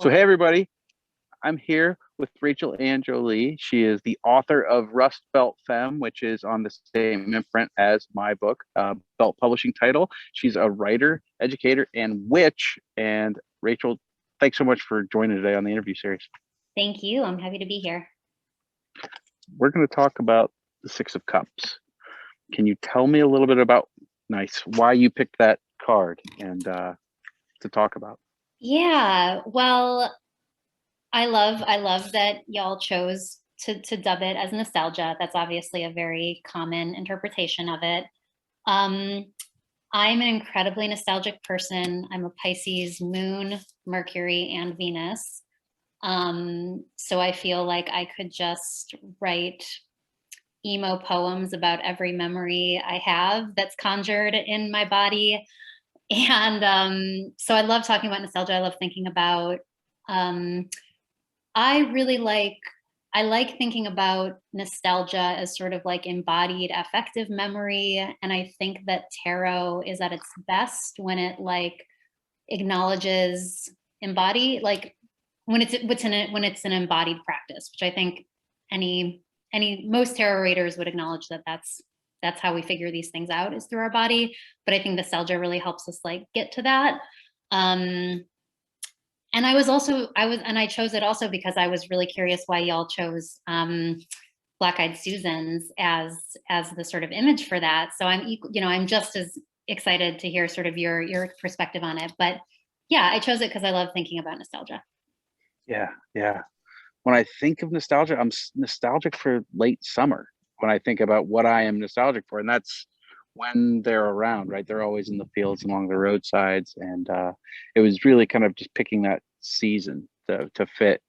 So, hey, everybody, I'm here with Raechel Anne Jolie. She is the author of Rust Belt Femme, which is on the same imprint as my book, Belt Publishing title. She's a writer, educator, and witch. And Raechel, thanks so much for joining today on the interview series. Thank you. I'm happy to be here. We're going to talk about the Six of Cups. Can you tell me a little bit about, why you picked that card and to talk about? Yeah, well, I love that y'all chose to dub it as nostalgia. That's obviously a very common interpretation of it. I'm an incredibly nostalgic person. I'm a Pisces moon, Mercury, and Venus. So I feel like I could just write emo poems about every memory I have that's conjured in my body. And so I love talking about nostalgia. I love thinking about, I like thinking about nostalgia as sort of like embodied affective memory. And I think that tarot is at its best when it like acknowledges like when it's an embodied practice, which I think most tarot readers would acknowledge that that's how we figure these things out, is through our body. But I think nostalgia really helps us like get to that. And I chose it also because I was really curious why y'all chose Black-Eyed Susans as the sort of image for that. So I'm just as excited to hear sort of your perspective on it. But yeah, I chose it because I love thinking about nostalgia. Yeah. When I think of nostalgia, I'm nostalgic for late summer. When I think about what I am nostalgic for, and that's when they're around, right? They're always in the fields along the roadsides, and it was really kind of just picking that season to fit.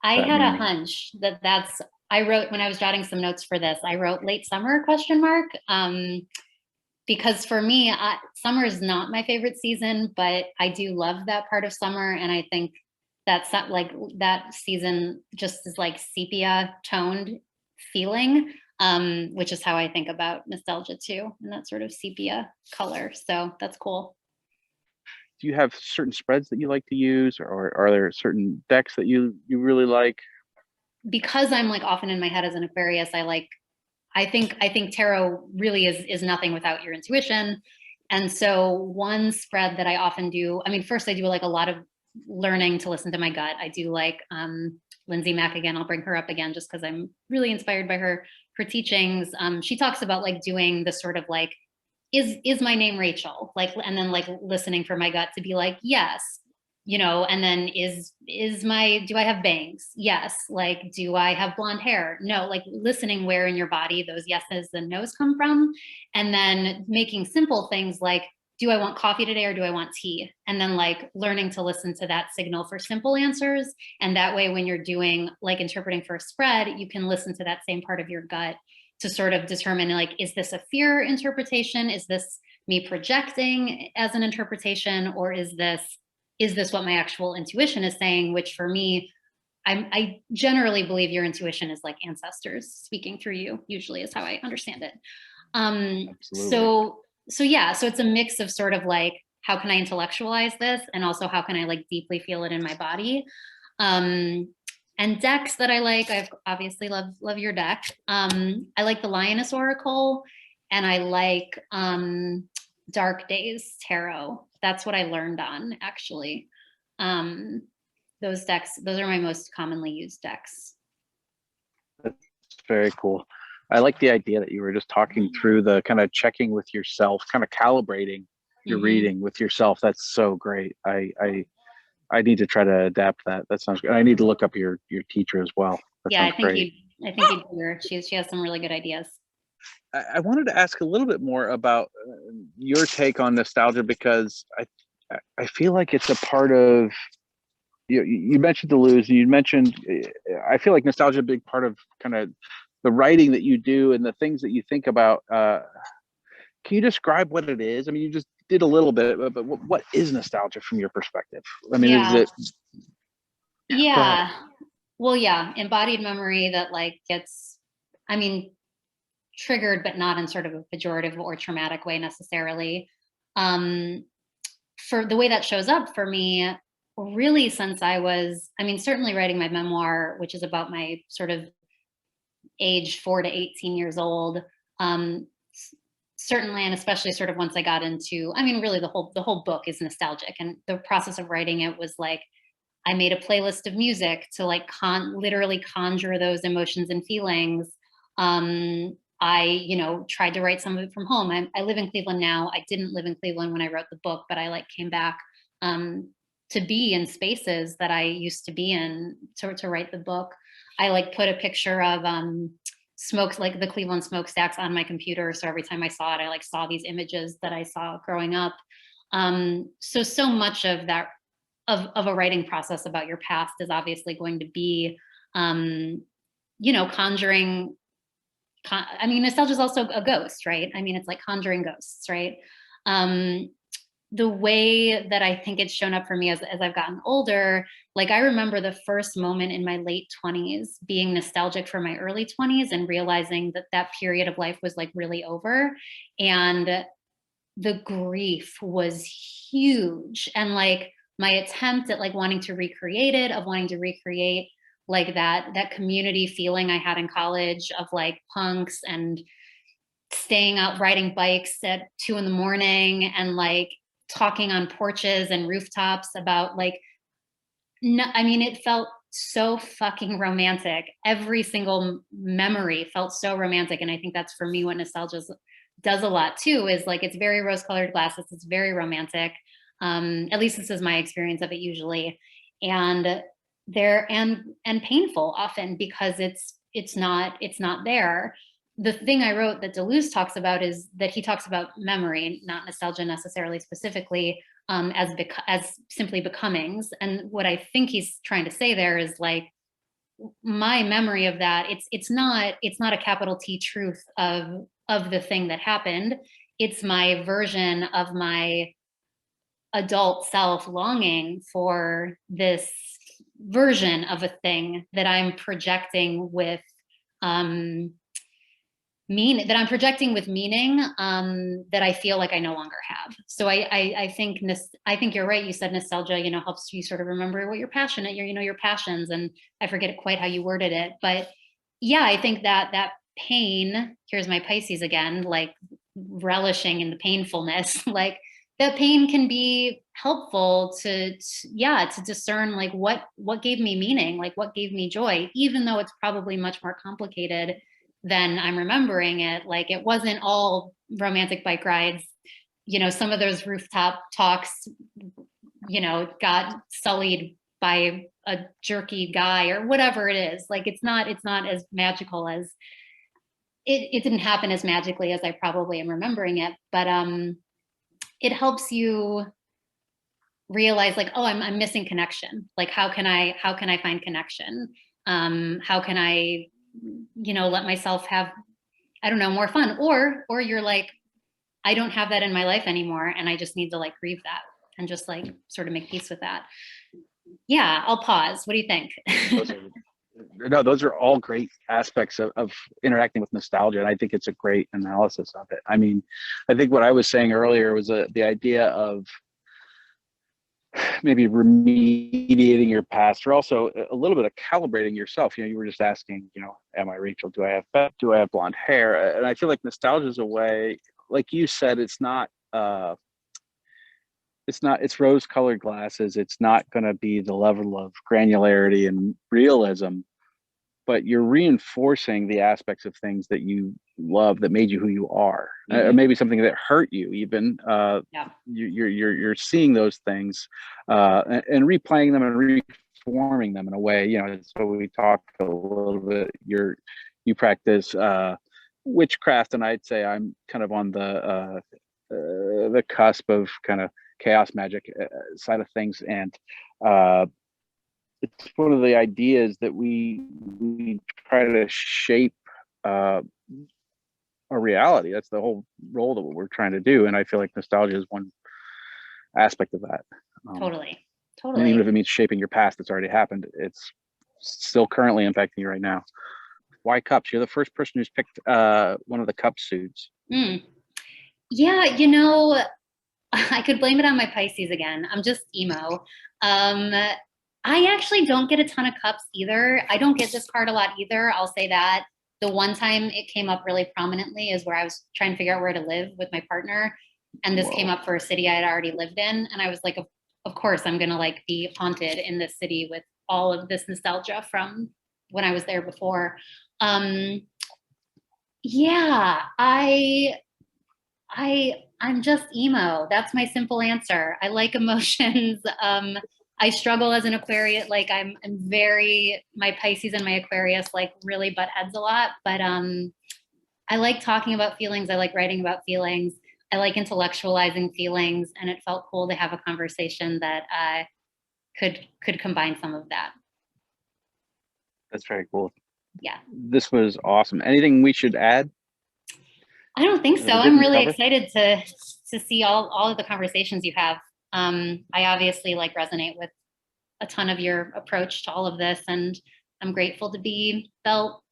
I had a hunch I wrote, when I was jotting some notes for this, I wrote late summer ? Because for me, summer is not my favorite season, but I do love that part of summer, and I think that's not like that season just is like sepia toned feeling, which is how I think about nostalgia too, and that sort of sepia color. So that's cool. Do you have certain spreads that you like to use, or are there certain decks that you really like? Because I'm like often in my head as an Aquarius, I think tarot really is nothing without your intuition. And so one spread that I often do, first I do like a lot of learning to listen to my gut. I do like Lindsay Mack again. I'll bring her up again just because I'm really inspired by her teachings. She talks about like doing the sort of like, is my name Raechel? Like, and then like listening for my gut to be like, yes, and then do I have bangs? Yes. Like, do I have blonde hair? No. Like listening where in your body those yeses and nos come from, and then making simple things like, do I want coffee today or do I want tea? And then like learning to listen to that signal for simple answers. And that way, when you're doing like interpreting for a spread, you can listen to that same part of your gut to sort of determine like, is this a fear interpretation? Is this me projecting as an interpretation? Or is this what my actual intuition is saying? Which for me, I generally believe your intuition is like ancestors speaking through you, usually is how I understand it. Absolutely. So it's a mix of sort of like, how can I intellectualize this? And also how can I like deeply feel it in my body? And decks that I like, I've obviously love your deck. I like the Lioness Oracle, and I like Dark Days Tarot. That's what I learned on, actually. Those are my most commonly used decks. That's very cool. I like the idea that you were just talking through the kind of checking with yourself, kind of calibrating your reading with yourself. That's so great. I need to try to adapt that. That sounds good. I need to look up your teacher as well. I think you'd do her. She has some really good ideas. I wanted to ask a little bit more about your take on nostalgia, because I feel like it's a part of, you mentioned the lose, and you mentioned, I feel like nostalgia is a big part of kind of the writing that you do and the things that you think about. Can you describe what it is? I mean, you just did a little bit, but what is nostalgia from your perspective? I mean, is it? Yeah. Well, yeah, embodied memory that like gets, triggered, but not in sort of a pejorative or traumatic way necessarily. For the way that shows up for me, really since I was, I mean, certainly writing my memoir, which is about my sort of age 4 to 18 years old. Um, Certainly, and especially sort of once I got into, I mean, really the whole book is nostalgic, and the process of writing it was like I made a playlist of music to like literally conjure those emotions and feelings. I, tried to write some of it from home. I live in Cleveland now. I didn't live in Cleveland when I wrote the book, but I like came back um, to be in spaces that I used to be in to write the book. I like put a picture of smokes, like the Cleveland smokestacks, on my computer. So every time I saw it, I like saw these images that I saw growing up. So much of that of a writing process about your past is obviously going to be conjuring. I mean, nostalgia is also a ghost, right? I mean, it's like conjuring ghosts, right? um the way that I think it's shown up for me as I've gotten older, like I remember the first moment in my late 20s being nostalgic for my early 20s and realizing that that period of life was like really over. And the grief was huge. And like my attempt at like wanting to recreate it, of wanting to recreate like that community feeling I had in college of like punks and staying out riding bikes at 2 in the morning and like talking on porches and rooftops about like, no, I mean, it felt so fucking romantic. Every single memory felt so romantic. And I think that's for me what nostalgia does a lot too, is like it's very rose colored glasses. It's very romantic. At least this is my experience of it usually. And there and painful often because it's not there. The thing I wrote that Deleuze talks about is that he talks about memory, not nostalgia necessarily specifically, as simply becomings. And what I think he's trying to say there is like my memory of that. It's not a capital T truth of the thing that happened. It's my version of my adult self longing for this version of a thing that I'm projecting with um, that I'm projecting with meaning that I feel like I no longer have. So I think you're right. You said nostalgia, helps you sort of remember what you're passionate, your passions, and I forget quite how you worded it, but yeah, I think that pain. Here's my Pisces again, like relishing in the painfulness, like that pain can be helpful to discern like what gave me meaning, like what gave me joy, even though it's probably much more complicated than I'm remembering it. Like it wasn't all romantic bike rides. Some of those rooftop talks, got sullied by a jerky guy or whatever it is. Like it's not as magical as it didn't happen as magically as I probably am remembering it. But it helps you realize like, oh, I'm missing connection. Like how can I find connection? How can I let myself have, I don't know, more fun, or you're like, I don't have that in my life anymore and I just need to like grieve that and just like sort of make peace with that. Yeah, I'll pause. What do you think? No, those are all great aspects of interacting with nostalgia, and I think it's a great analysis of it. I mean, I think what I was saying earlier was the idea of maybe remediating your past, or also a little bit of calibrating yourself. You were just asking, am I Rachel? Do I have blonde hair? And I feel like nostalgia is a way, like you said, it's rose colored glasses. It's not going to be the level of granularity and realism, but you're reinforcing the aspects of things that you love that made you who you are. Or maybe something that hurt you even. Yeah. You're seeing those things and replaying them and reforming them in a way. So we talked a little bit. You practice witchcraft, and I'd say I'm kind of on the cusp of kind of chaos magic side of things, and it's one of the ideas that we try to shape a reality. That's the whole role of what we're trying to do, and I feel like nostalgia is one aspect of that. Totally. And even if it means shaping your past that's already happened, it's still currently impacting you right now. Why cups? You're the first person who's picked one of the cup suits. Yeah, I could blame it on my Pisces again. I'm just emo. I actually don't get a ton of cups either. I don't get this card a lot either. I'll say that. The one time it came up really prominently is where I was trying to figure out where to live with my partner. And this came up for a city I had already lived in. And I was like, of course, I'm going to like be haunted in this city with all of this nostalgia from when I was there before. Yeah, I'm just emo. That's my simple answer. I like emotions. I struggle as an Aquarius. Like I'm very, my Pisces and my Aquarius like really butt heads a lot, but I like talking about feelings. I like writing about feelings. I like intellectualizing feelings, and it felt cool to have a conversation that could combine some of that. That's very cool. Yeah. This was awesome. Anything we should add? I don't think so. We I'm didn't really cover? excited to see all of the conversations you have. I obviously like resonate with a ton of your approach to all of this, and I'm grateful to be Belt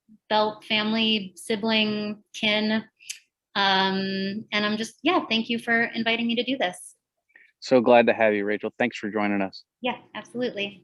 family, sibling, kin. And I'm just, yeah, thank you for inviting me to do this. So glad to have you, Raechel. Thanks for joining us. Yeah, absolutely.